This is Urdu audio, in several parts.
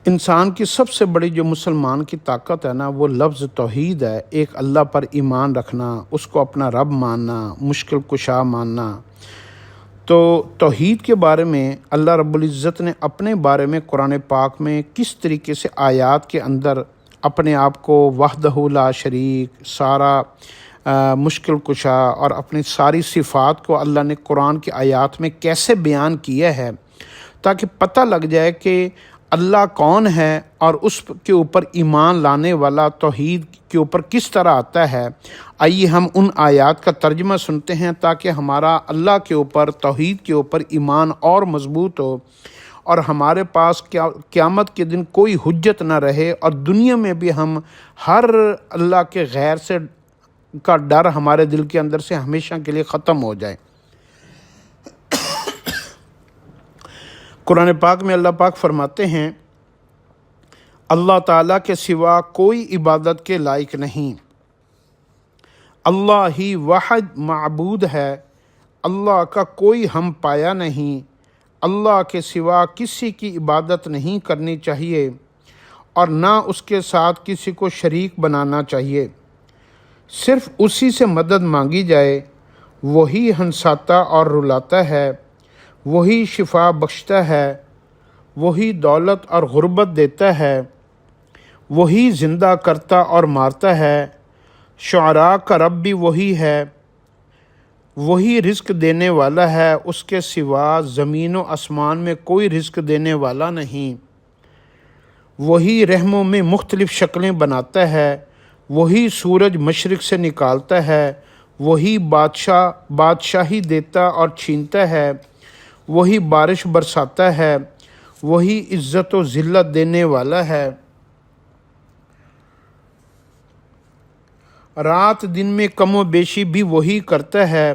انسان کی سب سے بڑی جو مسلمان کی طاقت ہے نا، وہ لفظ توحید ہے۔ ایک اللہ پر ایمان رکھنا، اس کو اپنا رب ماننا، مشکل کشا ماننا۔ تو توحید کے بارے میں اللہ رب العزت نے اپنے بارے میں قرآن پاک میں کس طریقے سے آیات کے اندر اپنے آپ کو وحدہ لا شریک، سارا مشکل کشا اور اپنی ساری صفات کو اللہ نے قرآن کی آیات میں کیسے بیان کیا ہے، تاکہ پتہ لگ جائے کہ اللہ کون ہے اور اس کے اوپر ایمان لانے والا توحید کے اوپر کس طرح آتا ہے۔ آئیے ہم ان آیات کا ترجمہ سنتے ہیں تاکہ ہمارا اللہ کے اوپر، توحید کے اوپر ایمان اور مضبوط ہو، اور ہمارے پاس قیامت کے دن کوئی حجت نہ رہے، اور دنیا میں بھی ہم ہر اللہ کے غیر سے کا ڈر ہمارے دل کے اندر سے ہمیشہ کے لیے ختم ہو جائے۔ قرآن پاک میں اللہ پاک فرماتے ہیں، اللہ تعالیٰ کے سوا کوئی عبادت کے لائق نہیں، اللہ ہی واحد معبود ہے، اللہ کا کوئی ہم پایا نہیں، اللہ کے سوا کسی کی عبادت نہیں کرنی چاہیے اور نہ اس کے ساتھ کسی کو شریک بنانا چاہیے، صرف اسی سے مدد مانگی جائے، وہی ہنساتا اور رلاتا ہے، وہی شفا بخشتا ہے، وہی دولت اور غربت دیتا ہے، وہی زندہ کرتا اور مارتا ہے، شعراء کا رب بھی وہی ہے، وہی رزق دینے والا ہے، اس کے سوا زمین و آسمان میں کوئی رزق دینے والا نہیں، وہی رحموں میں مختلف شکلیں بناتا ہے، وہی سورج مشرق سے نکالتا ہے، وہی بادشاہی دیتا اور چھینتا ہے، وہی بارش برساتا ہے، وہی عزت و ذلت دینے والا ہے، رات دن میں کم و بیشی بھی وہی کرتا ہے،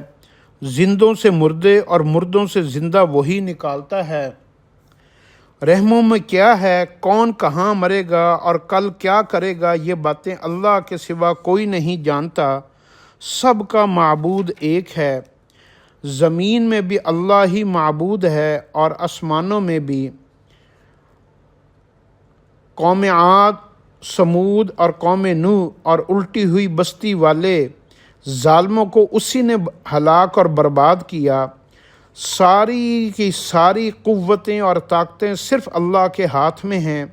زندوں سے مردے اور مردوں سے زندہ وہی نکالتا ہے، رحموں میں کیا ہے، کون کہاں مرے گا اور کل کیا کرے گا، یہ باتیں اللہ کے سوا کوئی نہیں جانتا، سب کا معبود ایک ہے، زمین میں بھی اللہ ہی معبود ہے اور آسمانوں میں بھی۔ قوم عاد، سمود اور قوم نوح اور الٹی ہوئی بستی والے ظالموں کو اسی نے ہلاک اور برباد کیا۔ ساری کی ساری قوتیں اور طاقتیں صرف اللہ کے ہاتھ میں ہیں،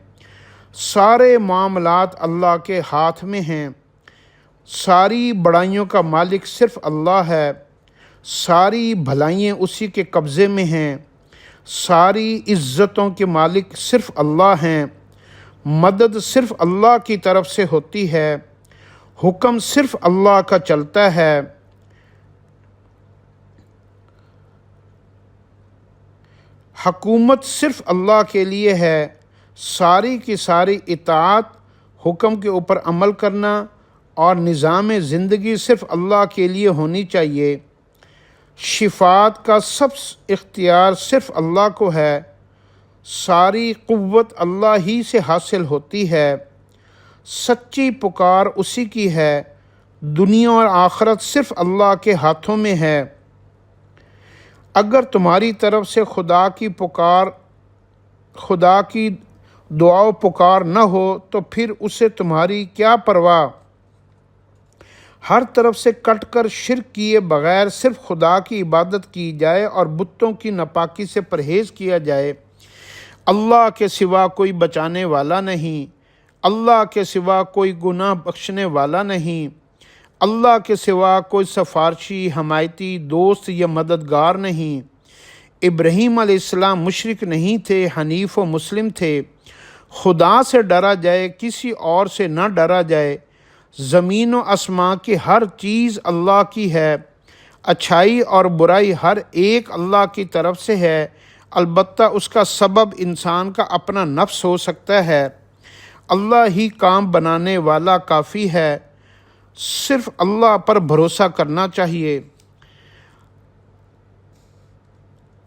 سارے معاملات اللہ کے ہاتھ میں ہیں، ساری بڑائیوں کا مالک صرف اللہ ہے، ساری بھلائیاں اسی کے قبضے میں ہیں، ساری عزتوں کے مالک صرف اللہ ہیں، مدد صرف اللہ کی طرف سے ہوتی ہے، حکم صرف اللہ کا چلتا ہے، حکومت صرف اللہ کے لیے ہے، ساری کی ساری اطاعت، حکم کے اوپر عمل کرنا اور نظام زندگی صرف اللہ کے لیے ہونی چاہیے، شفاعت کا سب اختیار صرف اللہ کو ہے، ساری قوت اللہ ہی سے حاصل ہوتی ہے، سچی پکار اسی کی ہے، دنیا اور آخرت صرف اللہ کے ہاتھوں میں ہے۔ اگر تمہاری طرف سے خدا کی دعا و پکار نہ ہو تو پھر اسے تمہاری کیا پرواہ، ہر طرف سے کٹ کر شرک کیے بغیر صرف خدا کی عبادت کی جائے اور بتوں کی ناپاکی سے پرہیز کیا جائے۔ اللہ کے سوا کوئی بچانے والا نہیں، اللہ کے سوا کوئی گناہ بخشنے والا نہیں، اللہ کے سوا کوئی سفارشی، حمایتی، دوست یا مددگار نہیں۔ ابراہیم علیہ السلام مشرک نہیں تھے، حنیف و مسلم تھے۔ خدا سے ڈرا جائے، کسی اور سے نہ ڈرا جائے۔ زمین و آسمان کی ہر چیز اللہ کی ہے، اچھائی اور برائی ہر ایک اللہ کی طرف سے ہے، البتہ اس کا سبب انسان کا اپنا نفس ہو سکتا ہے۔ اللہ ہی کام بنانے والا کافی ہے، صرف اللہ پر بھروسہ کرنا چاہیے۔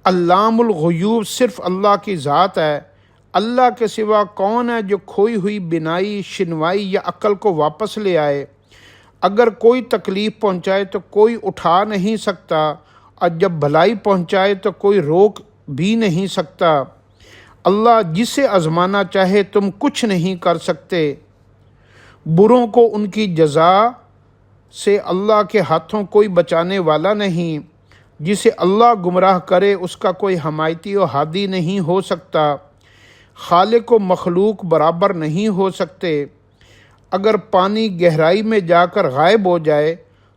علام الغیوب صرف اللہ کی ذات ہے، اللہ کے سوا کون ہے جو کھوئی ہوئی بینائی، شنوائی یا عقل کو واپس لے آئے؟ اگر کوئی تکلیف پہنچائے تو کوئی اٹھا نہیں سکتا، اور جب بھلائی پہنچائے تو کوئی روک بھی نہیں سکتا۔ اللہ جسے آزمانا چاہے تم کچھ نہیں کر سکتے۔ بروں کو ان کی جزا سے اللہ کے ہاتھوں کوئی بچانے والا نہیں۔ جسے اللہ گمراہ کرے اس کا کوئی حمایتی و ہادی نہیں ہو سکتا۔ خالق و مخلوق برابر نہیں ہو سکتے۔ اگر پانی گہرائی میں جا کر غائب ہو جائے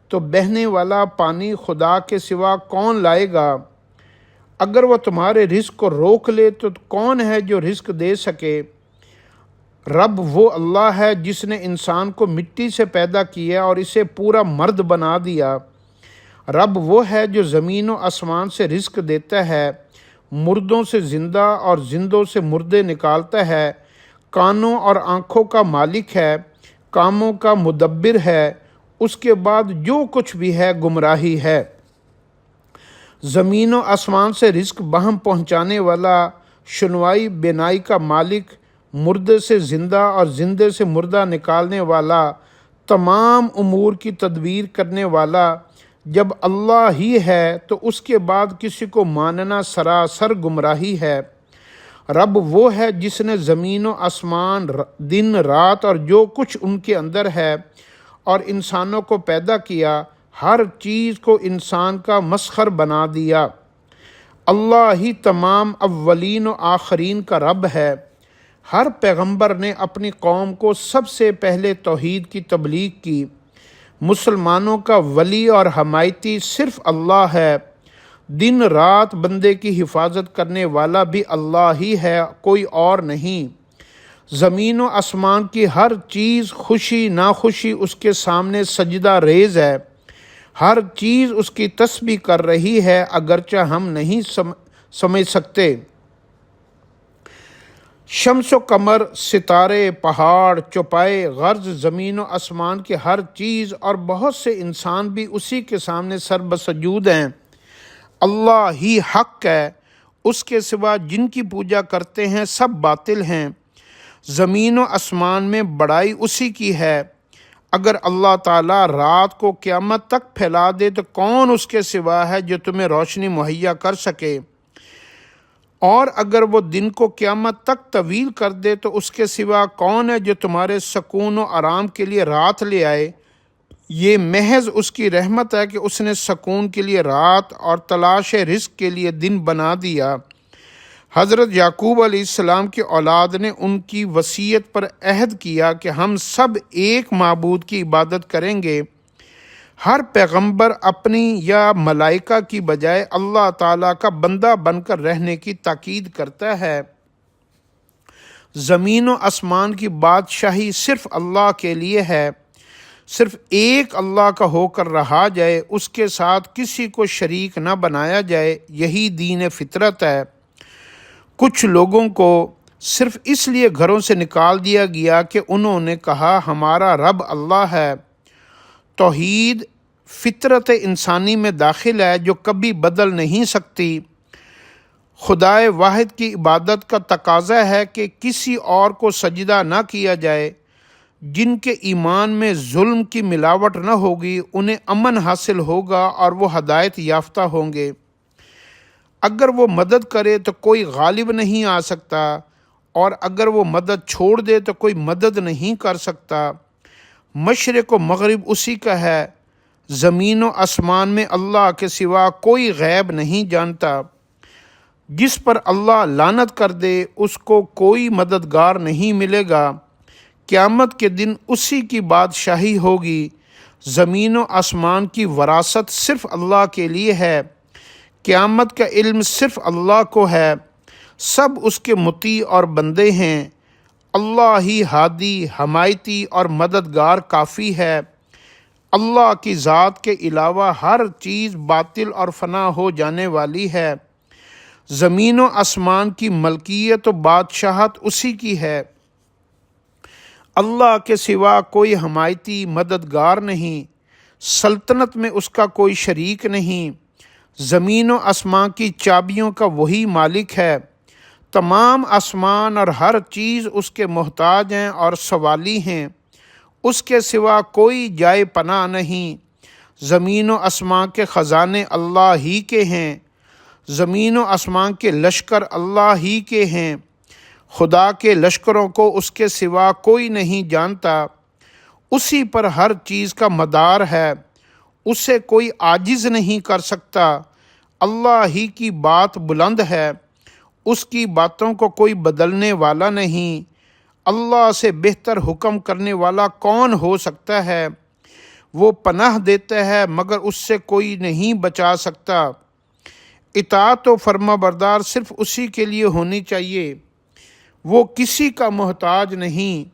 تو بہنے والا پانی خدا کے سوا کون لائے گا؟ اگر وہ تمہارے رزق کو روک لے تو کون ہے جو رزق دے سکے؟ رب وہ اللہ ہے جس نے انسان کو مٹی سے پیدا کیا اور اسے پورا مرد بنا دیا۔ رب وہ ہے جو زمین و آسمان سے رزق دیتا ہے، مردوں سے زندہ اور زندوں سے مردے نکالتا ہے، کانوں اور آنکھوں کا مالک ہے، کاموں کا مدبر ہے، اس کے بعد جو کچھ بھی ہے گمراہی ہے۔ زمین و آسمان سے رزق بہم پہنچانے والا، شنوائی بینائی کا مالک، مردے سے زندہ اور زندے سے مردہ نکالنے والا، تمام امور کی تدبیر کرنے والا جب اللہ ہی ہے تو اس کے بعد کسی کو ماننا سراسر گمراہی ہے۔ رب وہ ہے جس نے زمین و آسمان، دن رات اور جو کچھ ان کے اندر ہے اور انسانوں کو پیدا کیا، ہر چیز کو انسان کا مسخر بنا دیا۔ اللہ ہی تمام اولین و آخرین کا رب ہے۔ ہر پیغمبر نے اپنی قوم کو سب سے پہلے توحید کی تبلیغ کی۔ مسلمانوں کا ولی اور حمایتی صرف اللہ ہے۔ دن رات بندے کی حفاظت کرنے والا بھی اللہ ہی ہے، کوئی اور نہیں۔ زمین و آسمان کی ہر چیز، خوشی ناخوشی، اس کے سامنے سجدہ ریز ہے۔ ہر چیز اس کی تسبیح کر رہی ہے اگرچہ ہم نہیں سمجھ سکتے۔ شمس و قمر، ستارے، پہاڑ، چوپائے، غرض زمین و آسمان کی ہر چیز اور بہت سے انسان بھی اسی کے سامنے سر بسجود ہیں۔ اللہ ہی حق ہے، اس کے سوا جن کی پوجا کرتے ہیں سب باطل ہیں۔ زمین و آسمان میں بڑائی اسی کی ہے۔ اگر اللہ تعالیٰ رات کو قیامت تک پھیلا دے تو کون اس کے سوا ہے جو تمہیں روشنی مہیا کر سکے؟ اور اگر وہ دن کو قیامت تک طویل کر دے تو اس کے سوا کون ہے جو تمہارے سکون و آرام کے لیے رات لے آئے؟ یہ محض اس کی رحمت ہے کہ اس نے سکون کے لیے رات اور تلاش رزق کے لیے دن بنا دیا۔ حضرت یعقوب علیہ السلام کی اولاد نے ان کی وصیت پر عہد کیا کہ ہم سب ایک معبود کی عبادت کریں گے۔ ہر پیغمبر اپنی یا ملائکہ کی بجائے اللہ تعالیٰ کا بندہ بن کر رہنے کی تاکید کرتا ہے۔ زمین و آسمان کی بادشاہی صرف اللہ کے لیے ہے۔ صرف ایک اللہ کا ہو کر رہا جائے، اس کے ساتھ کسی کو شریک نہ بنایا جائے، یہی دین فطرت ہے۔ کچھ لوگوں کو صرف اس لیے گھروں سے نکال دیا گیا کہ انہوں نے کہا ہمارا رب اللہ ہے۔ توحید فطرت انسانی میں داخل ہے جو کبھی بدل نہیں سکتی۔ خدائے واحد کی عبادت کا تقاضا ہے کہ کسی اور کو سجدہ نہ کیا جائے۔ جن کے ایمان میں ظلم کی ملاوٹ نہ ہوگی انہیں امن حاصل ہوگا اور وہ ہدایت یافتہ ہوں گے۔ اگر وہ مدد کرے تو کوئی غالب نہیں آ سکتا، اور اگر وہ مدد چھوڑ دے تو کوئی مدد نہیں کر سکتا۔ مشرق و مغرب اسی کا ہے۔ زمین و آسمان میں اللہ کے سوا کوئی غیب نہیں جانتا۔ جس پر اللہ لعنت کر دے اس کو کوئی مددگار نہیں ملے گا۔ قیامت کے دن اسی کی بادشاہی ہوگی۔ زمین و آسمان کی وراثت صرف اللہ کے لیے ہے۔ قیامت کا علم صرف اللہ کو ہے۔ سب اس کے مطیع اور بندے ہیں۔ اللہ ہی ہادی، حمایتی اور مددگار کافی ہے۔ اللہ کی ذات کے علاوہ ہر چیز باطل اور فنا ہو جانے والی ہے۔ زمین و آسمان کی ملکیت و بادشاہت اسی کی ہے۔ اللہ کے سوا کوئی حمایتی مددگار نہیں، سلطنت میں اس کا کوئی شریک نہیں۔ زمین و آسمان کی چابیوں کا وہی مالک ہے۔ تمام آسمان اور ہر چیز اس کے محتاج ہیں اور سوالی ہیں۔ اس کے سوا کوئی جائے پناہ نہیں۔ زمین و آسمان کے خزانے اللہ ہی کے ہیں۔ زمین و آسمان کے لشکر اللہ ہی کے ہیں۔ خدا کے لشکروں کو اس کے سوا کوئی نہیں جانتا، اسی پر ہر چیز کا مدار ہے، اسے کوئی عاجز نہیں کر سکتا، اللہ ہی کی بات بلند ہے، اس کی باتوں کو کوئی بدلنے والا نہیں، اللہ سے بہتر حکم کرنے والا کون ہو سکتا ہے؟ وہ پناہ دیتا ہے مگر اس سے کوئی نہیں بچا سکتا۔ اطاعت و فرما بردار صرف اسی کے لیے ہونی چاہیے، وہ کسی کا محتاج نہیں۔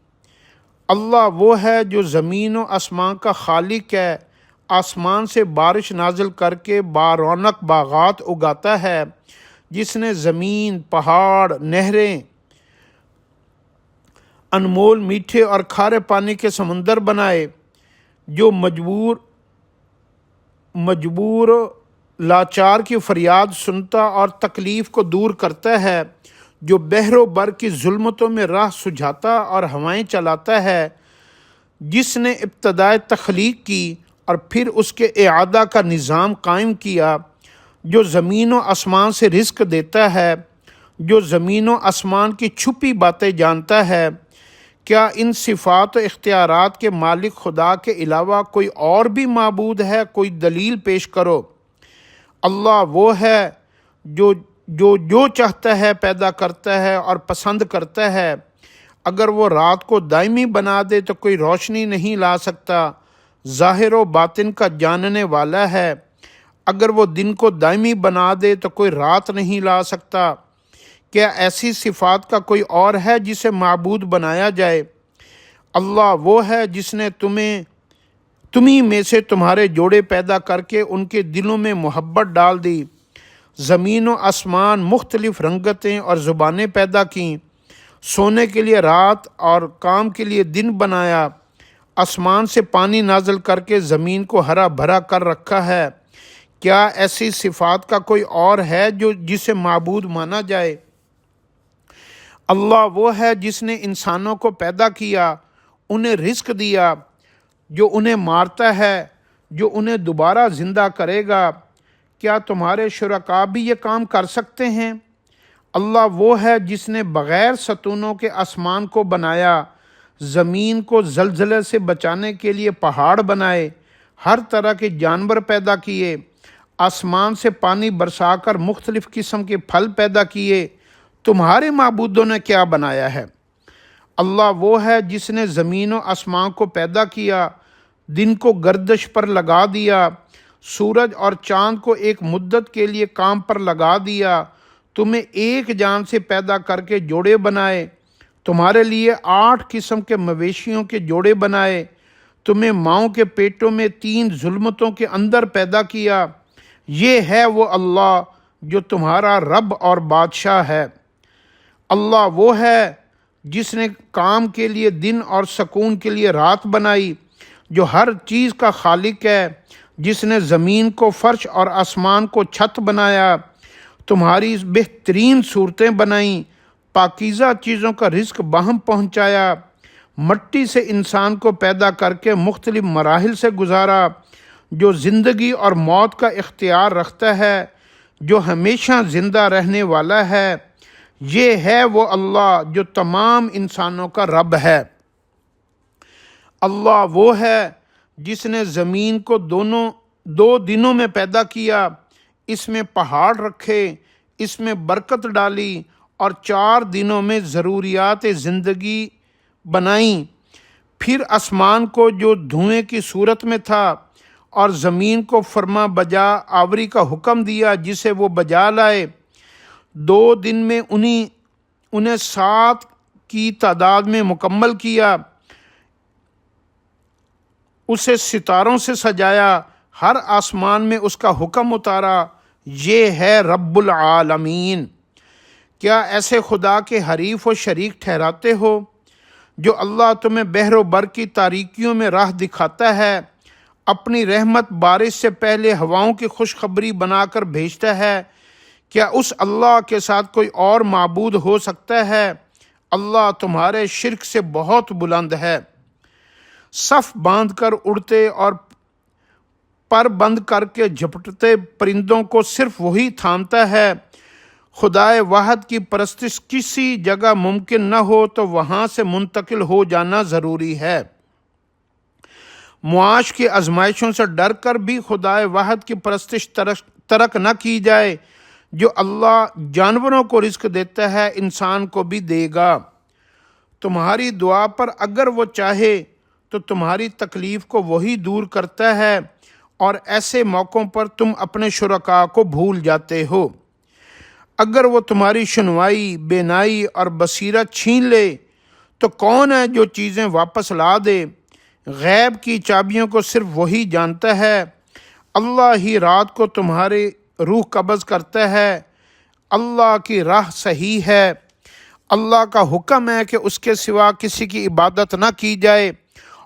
اللہ وہ ہے جو زمین و آسمان کا خالق ہے، آسمان سے بارش نازل کر کے بارونق باغات اگاتا ہے، جس نے زمین، پہاڑ، نہریں، انمول میٹھے اور کھارے پانی کے سمندر بنائے، جو مجبور لاچار کی فریاد سنتا اور تکلیف کو دور کرتا ہے، جو بحر و بر کی ظلمتوں میں راہ سجھاتا اور ہوائیں چلاتا ہے، جس نے ابتدائے تخلیق کی اور پھر اس کے اعادہ کا نظام قائم کیا، جو زمین و آسمان سے رزق دیتا ہے، جو زمین و آسمان کی چھپی باتیں جانتا ہے۔ کیا ان صفات و اختیارات کے مالک خدا کے علاوہ کوئی اور بھی معبود ہے؟ کوئی دلیل پیش کرو۔ اللہ وہ ہے جو چاہتا ہے پیدا کرتا ہے اور پسند کرتا ہے۔ اگر وہ رات کو دائمی بنا دے تو کوئی روشنی نہیں لا سکتا، ظاہر و باطن کا جاننے والا ہے۔ اگر وہ دن کو دائمی بنا دے تو کوئی رات نہیں لا سکتا۔ کیا ایسی صفات کا کوئی اور ہے جسے معبود بنایا جائے؟ اللہ وہ ہے جس نے تمہیں میں سے تمہارے جوڑے پیدا کر کے ان کے دلوں میں محبت ڈال دی، زمین و آسمان، مختلف رنگتیں اور زبانیں پیدا کیں، سونے کے لیے رات اور کام کے لیے دن بنایا، آسمان سے پانی نازل کر کے زمین کو ہرا بھرا کر رکھا ہے۔ کیا ایسی صفات کا کوئی اور ہے جسے معبود مانا جائے؟ اللہ وہ ہے جس نے انسانوں کو پیدا کیا، انہیں رزق دیا، جو انہیں مارتا ہے، جو انہیں دوبارہ زندہ کرے گا۔ کیا تمہارے شرکاء بھی یہ کام کر سکتے ہیں؟ اللہ وہ ہے جس نے بغیر ستونوں کے آسمان کو بنایا، زمین کو زلزلے سے بچانے کے لیے پہاڑ بنائے، ہر طرح کے جانور پیدا کیے، آسمان سے پانی برسا کر مختلف قسم کے پھل پیدا کیے۔ تمہارے معبودوں نے کیا بنایا ہے؟ اللہ وہ ہے جس نے زمین و آسمان کو پیدا کیا، دن کو گردش پر لگا دیا، سورج اور چاند کو ایک مدت کے لیے کام پر لگا دیا، تمہیں ایک جان سے پیدا کر کے جوڑے بنائے، تمہارے لیے 8 قسم کے مویشیوں کے جوڑے بنائے، تمہیں ماؤں کے پیٹوں میں 3 ظلمتوں کے اندر پیدا کیا۔ یہ ہے وہ اللہ جو تمہارا رب اور بادشاہ ہے۔ اللہ وہ ہے جس نے کام کے لیے دن اور سکون کے لیے رات بنائی، جو ہر چیز کا خالق ہے، جس نے زمین کو فرش اور آسمان کو چھت بنایا، تمہاری بہترین صورتیں بنائیں، پاکیزہ چیزوں کا رزق باہم پہنچایا، مٹی سے انسان کو پیدا کر کے مختلف مراحل سے گزارا، جو زندگی اور موت کا اختیار رکھتا ہے، جو ہمیشہ زندہ رہنے والا ہے۔ یہ ہے وہ اللہ جو تمام انسانوں کا رب ہے۔ اللہ وہ ہے جس نے زمین کو 2 دنوں میں پیدا کیا، اس میں پہاڑ رکھے، اس میں برکت ڈالی اور 4 دنوں میں ضروریات زندگی بنائیں۔ پھر آسمان کو جو دھوئیں کی صورت میں تھا اور زمین کو فرما بجا آوری کا حکم دیا جسے وہ بجا لائے۔ 2 دن میں انہیں 7 کی تعداد میں مکمل کیا، اسے ستاروں سے سجایا، ہر آسمان میں اس کا حکم اتارا۔ یہ ہے رب العالمین۔ کیا ایسے خدا کے حریف و شریک ٹھہراتے ہو؟ جو اللہ تمہیں بحر و بر کی تاریکیوں میں راہ دکھاتا ہے، اپنی رحمت بارش سے پہلے ہواؤں کی خوشخبری بنا کر بھیجتا ہے۔ کیا اس اللہ کے ساتھ کوئی اور معبود ہو سکتا ہے؟ اللہ تمہارے شرک سے بہت بلند ہے۔ صف باندھ کر اڑتے اور پر بند کر کے جھپٹتے پرندوں کو صرف وہی تھامتا ہے، خدائے واحد کی پرستش کسی جگہ ممکن نہ ہو تو وہاں سے منتقل ہو جانا ضروری ہے۔ معاش کی آزمائشوں سے ڈر کر بھی خدائے واحد کی پرستش ترک نہ کی جائے۔ جو اللہ جانوروں کو رزق دیتا ہے انسان کو بھی دے گا۔ تمہاری دعا پر اگر وہ چاہے تو تمہاری تکلیف کو وہی دور کرتا ہے، اور ایسے موقعوں پر تم اپنے شرکاء کو بھول جاتے ہو۔ اگر وہ تمہاری سنوائی، بینائی اور بصیرت چھین لے تو کون ہے جو چیزیں واپس لا دے؟ غیب کی چابیوں کو صرف وہی جانتا ہے۔ اللہ ہی رات کو تمہاری روح قبض کرتا ہے۔ اللہ کی راہ صحیح ہے۔ اللہ کا حکم ہے کہ اس کے سوا کسی کی عبادت نہ کی جائے،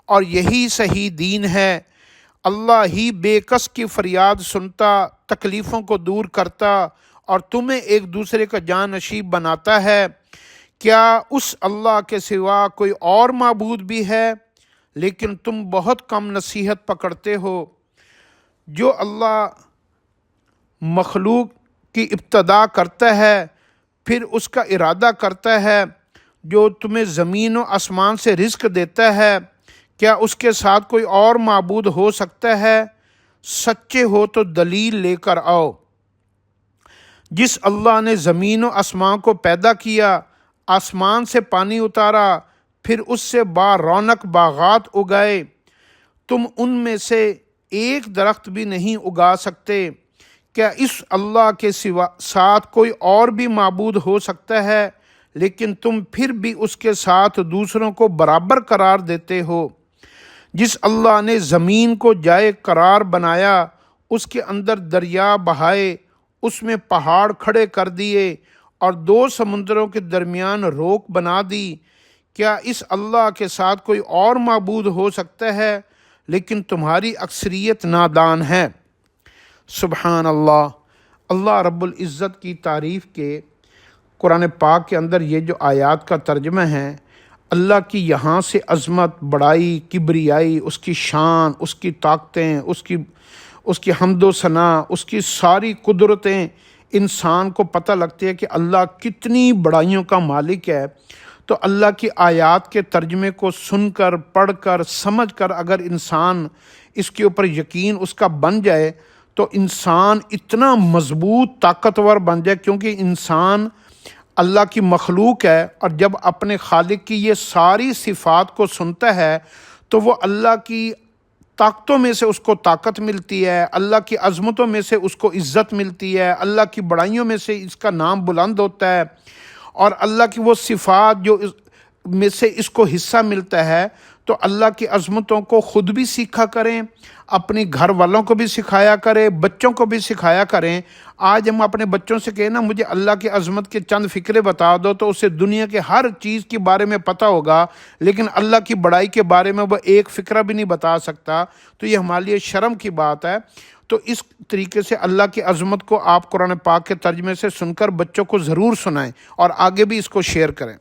اور یہی صحیح دین ہے۔ اللہ ہی بے کس کی فریاد سنتا، تکلیفوں کو دور کرتا اور تمہیں ایک دوسرے کا جانشین بناتا ہے۔ کیا اس اللہ کے سوا کوئی اور معبود بھی ہے؟ لیکن تم بہت کم نصیحت پکڑتے ہو۔ جو اللہ مخلوق کی ابتدا کرتا ہے پھر اس کا ارادہ کرتا ہے، جو تمہیں زمین و آسمان سے رزق دیتا ہے، کیا اس کے ساتھ کوئی اور معبود ہو سکتا ہے؟ سچے ہو تو دلیل لے کر آؤ۔ جس اللہ نے زمین و آسمان کو پیدا کیا، آسمان سے پانی اتارا، پھر اس سے با رونق باغات اگائے، تم ان میں سے ایک درخت بھی نہیں اگا سکتے۔ کیا اس اللہ کے ساتھ کوئی اور بھی معبود ہو سکتا ہے؟ لیکن تم پھر بھی اس کے ساتھ دوسروں کو برابر قرار دیتے ہو۔ جس اللہ نے زمین کو جائے قرار بنایا، اس کے اندر دریا بہائے، اس میں پہاڑ کھڑے کر دیے اور دو سمندروں کے درمیان روک بنا دی، کیا اس اللہ کے ساتھ کوئی اور معبود ہو سکتا ہے؟ لیکن تمہاری اکثریت نادان ہے۔ سبحان اللہ۔ اللہ رب العزت کی تعریف کے قرآن پاک کے اندر یہ جو آیات کا ترجمہ ہے، اللہ کی یہاں سے عظمت، بڑائی، کبریائی، اس کی شان، اس کی طاقتیں، اس کی حمد و ثنا، اس کی ساری قدرتیں انسان کو پتہ لگتی ہے کہ اللہ کتنی بڑائیوں کا مالک ہے۔ تو اللہ کی آیات کے ترجمے کو سن کر، پڑھ کر، سمجھ کر اگر انسان اس کے اوپر یقین اس کا بن جائے تو انسان اتنا مضبوط، طاقتور بن جائے، کیونکہ انسان اللہ کی مخلوق ہے، اور جب اپنے خالق کی یہ ساری صفات کو سنتا ہے تو وہ اللہ کی طاقتوں میں سے اس کو طاقت ملتی ہے، اللہ کی عظمتوں میں سے اس کو عزت ملتی ہے، اللہ کی بڑائیوں میں سے اس کا نام بلند ہوتا ہے، اور اللہ کی وہ صفات جو میں سے اس کو حصہ ملتا ہے۔ تو اللہ کی عظمتوں کو خود بھی سیکھا کریں، اپنی گھر والوں کو بھی سکھایا کریں، بچوں کو بھی سکھایا کریں۔ آج ہم اپنے بچوں سے کہیں نا مجھے اللہ کی عظمت کے چند فکرے بتا دو، تو اسے دنیا کے ہر چیز کے بارے میں پتہ ہوگا، لیکن اللہ کی بڑائی کے بارے میں وہ ایک فکرہ بھی نہیں بتا سکتا۔ تو یہ ہمارے لیے شرم کی بات ہے۔ تو اس طریقے سے اللہ کی عظمت کو آپ قرآن پاک کے ترجمے سے سن کر بچوں کو ضرور سنائیں، اور آگے بھی اس کو شیئر کریں۔